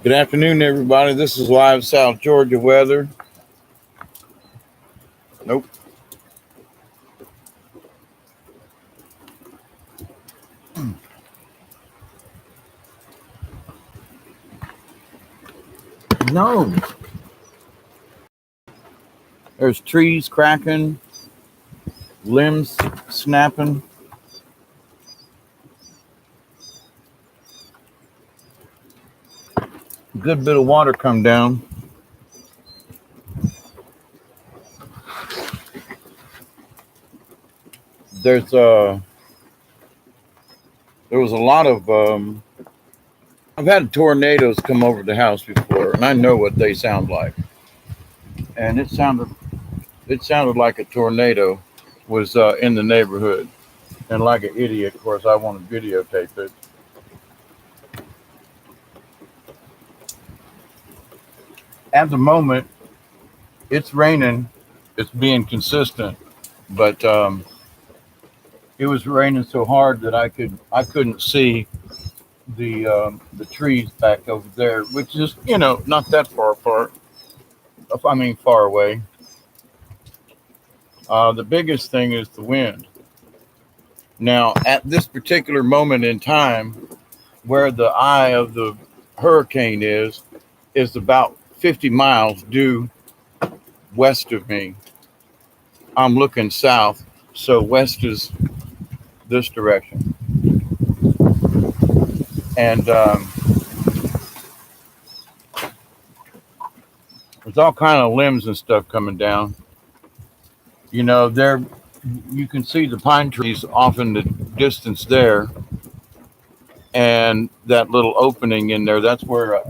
Good afternoon, everybody. This is live South Georgia weather. Nope. No. There's trees cracking, limbs snapping. Good bit of water come down. There's there was a lot of I've had tornadoes come over the house before, and I know what they sound like. And it sounded like a tornado was in the neighborhood. And like an idiot, of course, I want to videotape it. At the moment, it's raining. It's being consistent, but it was raining so hard that I couldn't see the trees back over there, which is not that far apart. I mean, far away. The biggest thing is the wind. Now, at this particular moment in time, where the eye of the hurricane is about 50 miles due west of me. I'm looking south, so west is this direction, and there's all kind of limbs and stuff coming down. There you can see the pine trees off in the distance there, and that little opening in there. That's where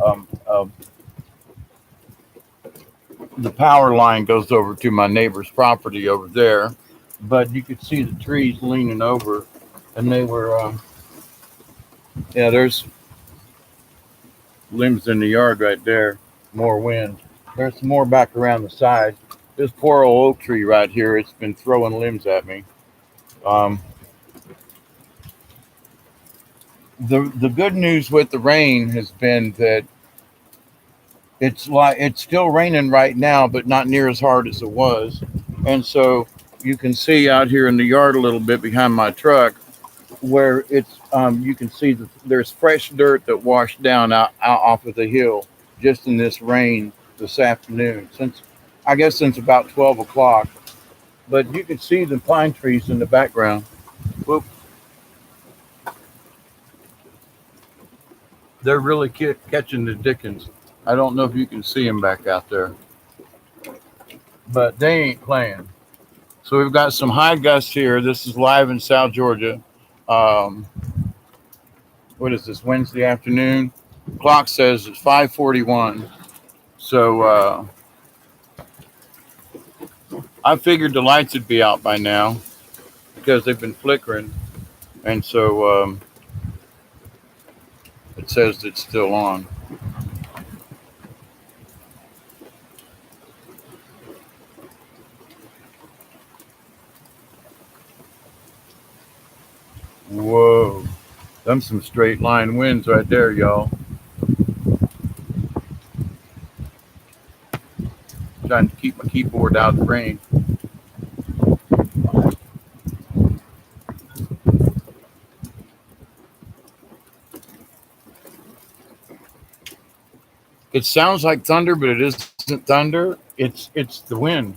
the power line goes over to my neighbor's property over there. But you could see the trees leaning over, and they were yeah. There's limbs in the yard right there. More wind. There's some more back around the side. This poor old oak tree right here, it's been throwing limbs at me. Um, the good news with the rain has been that it's still raining right now, but not near as hard as it was. And so you can see out here in the yard a little bit behind my truck where you can see that there's fresh dirt that washed down out off of the hill just in this rain this afternoon. Since about 12 o'clock. But you can see the pine trees in the background. Whoop. They're really catching the dickens. I don't know if you can see them back out there, but they ain't playing. So we've got some high gusts here. This is live in South Georgia. Um, what is this, Wednesday afternoon? Clock says it's 5:41. So I figured the lights would be out by now because they've been flickering. And so it says it's still on. Whoa. Them some straight line winds right there, y'all. Trying to keep my keyboard out of the rain. It sounds like thunder, but it isn't thunder. It's the wind.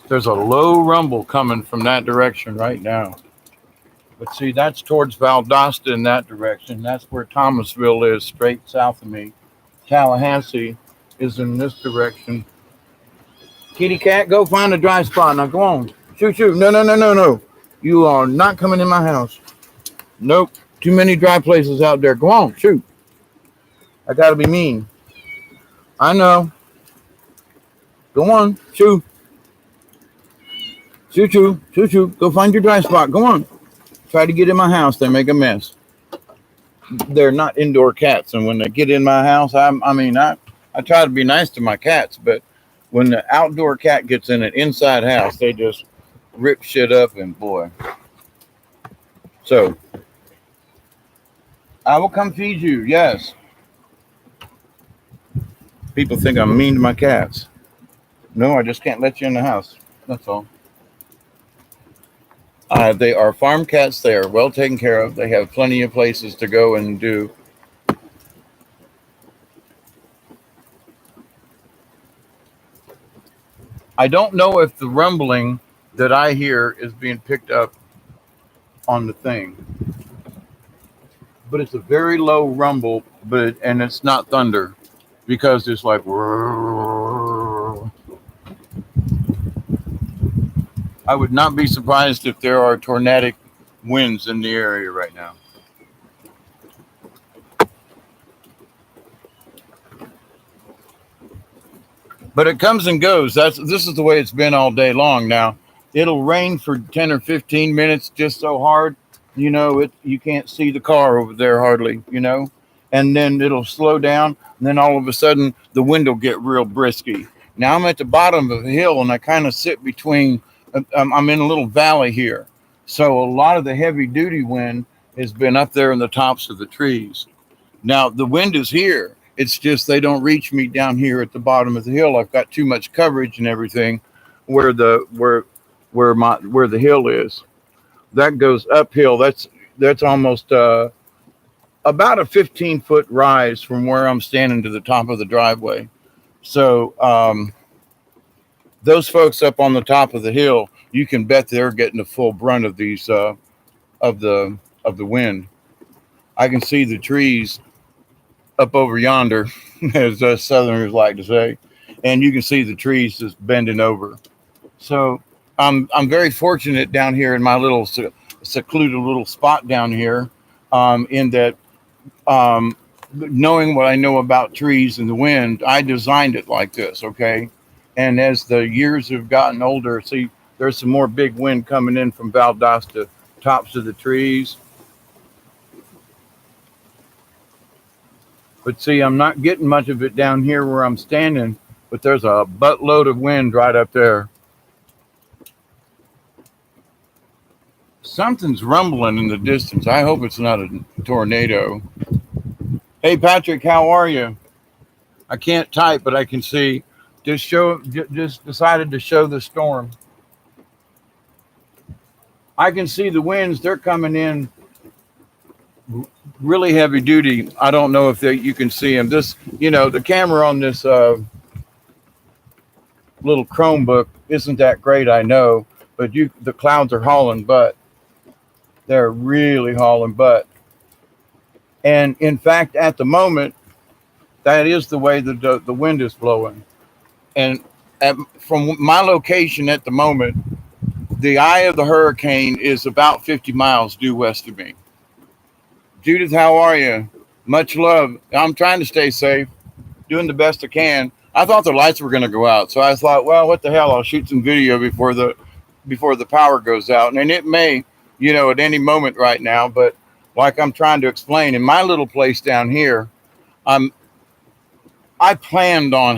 There's a low rumble coming from that direction right now. But see, that's towards Valdosta in that direction. That's where Thomasville is, straight south of me. Tallahassee is in this direction. Kitty cat, go find a dry spot. Now go on. Shoot, shoot. No, no, no, no, no. You are not coming in my house. Nope. Too many dry places out there. Go on, shoot. I gotta be mean. I know. Go on, shoot. Shoot, shoot, shoot, shoot. Go find your dry spot. Go on. Try to get in my house. They make a mess. They're not indoor cats, and when they get in my house, I try to be nice to my cats, but when the outdoor cat gets in an inside house, they just rip shit up, and boy, So I will come feed you. Yes. People think I'm mean to my cats. No, I just can't let you in the house. That's all. They are farm cats. They are well taken care of. They have plenty of places to go and do. I don't know if the rumbling that I hear is being picked up on the thing, but it's a very low rumble, and it's not thunder because it's like. I would not be surprised if there are tornadic winds in the area right now. But it comes and goes. This is the way it's been all day long now. It'll rain for 10 or 15 minutes just so hard, you can't see the car over there hardly, and then it'll slow down, and then all of a sudden the wind will get real brisky. Now I'm at the bottom of the hill and I kind of sit between, I'm in a little valley here. So a lot of the heavy duty wind has been up there in the tops of the trees. Now the wind is here. It's just they don't reach me down here at the bottom of the hill. I've got too much coverage and everything where the hill is. That goes uphill. That's almost about a 15-foot rise from where I'm standing to the top of the driveway. So those folks up on the top of the hill, you can bet they're getting the full brunt of these of the wind. I can see the trees up over yonder, as us Southerners like to say, and you can see the trees just bending over. So I'm very fortunate down here in my little secluded little spot down here, in that, knowing what I know about trees and the wind, I designed it like this. Okay, and as the years have gotten older, see, there's some more big wind coming in from Valdosta, tops of the trees. But see, I'm not getting much of it down here where I'm standing, but there's a buttload of wind right up there. Something's rumbling in the distance. I hope it's not a tornado. Hey, Patrick, how are you? I can't type, but I can see. Just decided to show the storm. I can see the winds. They're coming in really heavy duty. I don't know if you can see them. The camera on this little Chromebook isn't that great, I know, but the clouds are hauling butt. They're really hauling butt. And in fact, at the moment, that is the way the wind is blowing. And from my location at the moment, the eye of the hurricane is about 50 miles due west of me. Judith, how are you? Much love. I'm trying to stay safe, doing the best I can. I thought the lights were going to go out, so I thought, well, what the hell? I'll shoot some video before the power goes out, and it may, at any moment right now. But like I'm trying to explain, in my little place down here, I planned on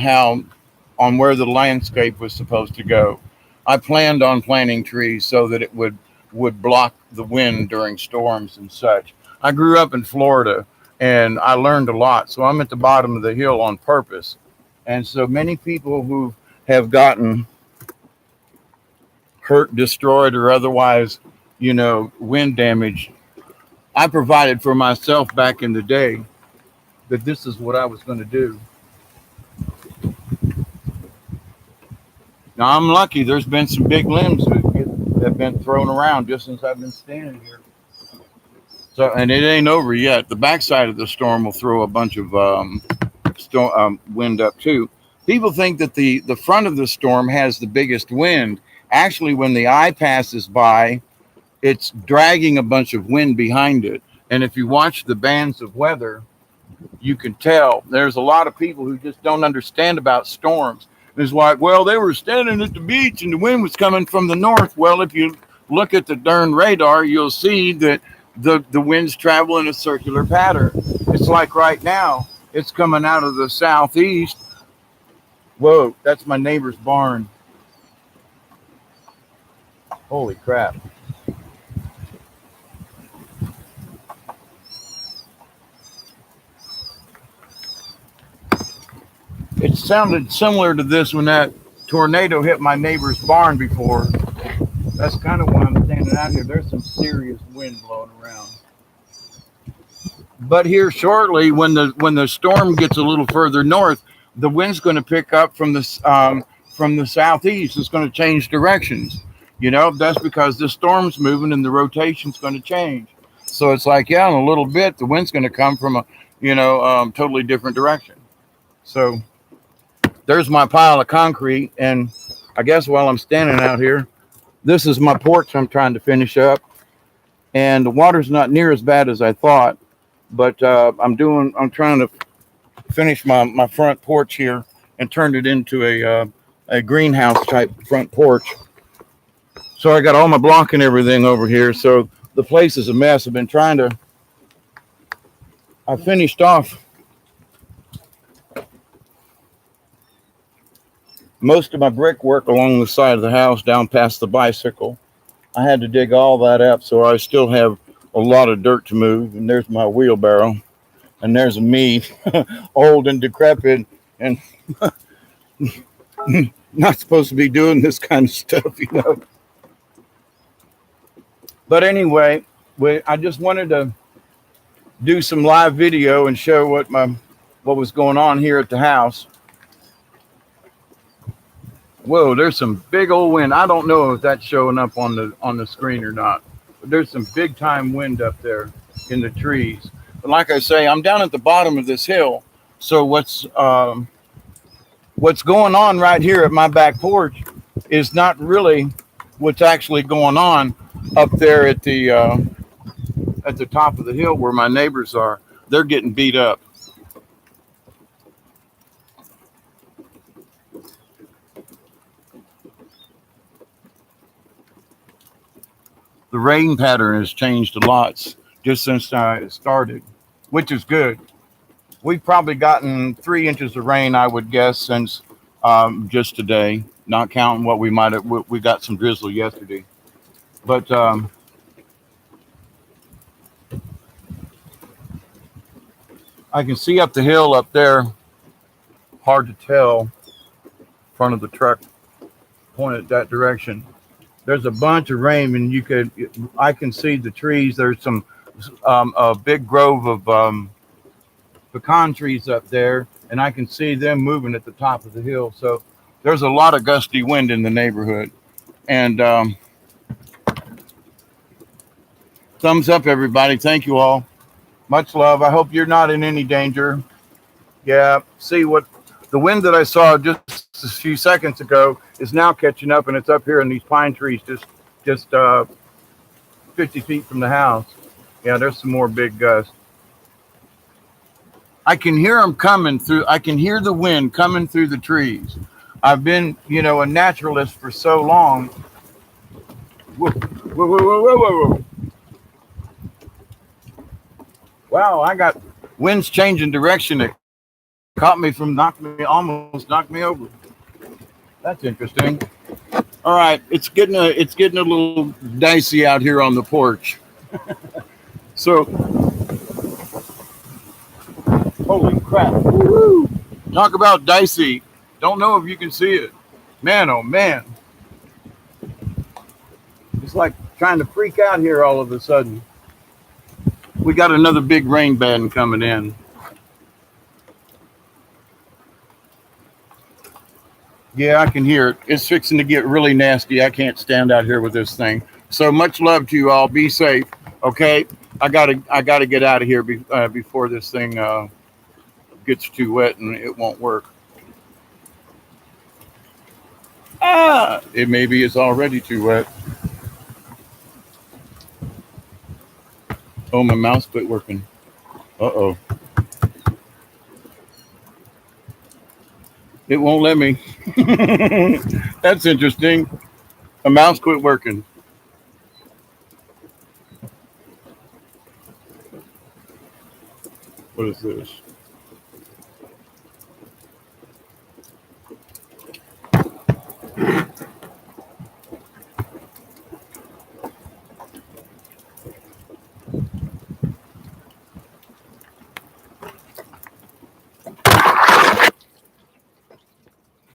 where the landscape was supposed to go. I planned on planting trees so that it would block the wind during storms and such. I grew up in Florida and I learned a lot. So I'm at the bottom of the hill on purpose. And so many people who have gotten hurt, destroyed, or otherwise, wind damage, I provided for myself back in the day that this is what I was going to do. Now I'm lucky. There's been some big limbs that have been thrown around just since I've been standing here. So, and it ain't over yet. The backside of the storm will throw a bunch of wind up too. People think that the front of the storm has the biggest wind. Actually, when the eye passes by, it's dragging a bunch of wind behind it. And if you watch the bands of weather, you can tell there's a lot of people who just don't understand about storms. It's like, well, they were standing at the beach and the wind was coming from the north. Well, if you look at the darn radar, you'll see that the winds travel in a circular pattern. It's like right now, it's coming out of the southeast. Whoa, that's my neighbor's barn. Holy crap. It sounded similar to this when that tornado hit my neighbor's barn before. That's kind of why I'm standing out here. There's some serious wind blowing around. But here shortly, when the storm gets a little further north, the wind's going to pick up from the southeast. It's going to change directions. You know, that's because the storm's moving and the rotation's going to change. So it's like, yeah, in a little bit, the wind's going to come from a, totally different direction. So there's my pile of concrete. And I guess while I'm standing out here, this is my porch I'm trying to finish up. And the water's not near as bad as I thought, but I'm trying to finish my front porch here and turn it into a greenhouse type front porch. So I got all my block and everything over here. So the place is a mess. I finished off most of my brickwork along the side of the house down past the bicycle. I had to dig all that up, so I still have a lot of dirt to move. And there's my wheelbarrow. And there's me, old and decrepit, and not supposed to be doing this kind of stuff, you know. But anyway, I just wanted to do some live video and show what was going on here at the house. Whoa, there's some big old wind. I don't know if that's showing up on the screen or not. But there's some big time wind up there in the trees. But like I say, I'm down at the bottom of this hill. So what's going on right here at my back porch is not really what's actually going on up there at the top of the hill where my neighbors are. They're getting beat up. The rain pattern has changed a lot just since I started, which is good. We've probably gotten 3 inches of rain, I would guess, since just today, not counting what we got some drizzle yesterday. But I can see up the hill up there, hard to tell, in front of the truck pointed that direction. There's a bunch of rain, and I can see the trees. There's some a big grove of pecan trees up there, and I can see them moving at the top of the hill. So there's a lot of gusty wind in the neighborhood. And thumbs up, everybody. Thank you all. Much love. I hope you're not in any danger. Yeah, see what the wind that I saw just a few seconds ago is now catching up, and it's up here in these pine trees just 50 feet from the house. Yeah, there's some more big gusts. I can hear them coming through. I can hear the wind coming through the trees. I've been, a naturalist for so long. Whoa, whoa, whoa, whoa, whoa, whoa. Wow, I got winds changing direction. It caught me from almost knocked me over. That's interesting. All right, it's getting a little dicey out here on the porch. So, holy crap! Woo-hoo. Talk about dicey. Don't know if you can see it. Man, oh man! It's like trying to freak out here all of a sudden. We got another big rain band coming in. Yeah, I can hear it. It's fixing to get really nasty. I can't stand out here with this thing. So much love to you all. Be safe. Okay, I gotta get out of here before this thing gets too wet and it won't work. It maybe is already too wet. Oh, my mouse quit working. Uh-oh. It won't let me. That's interesting. A mouse quit working. What is this?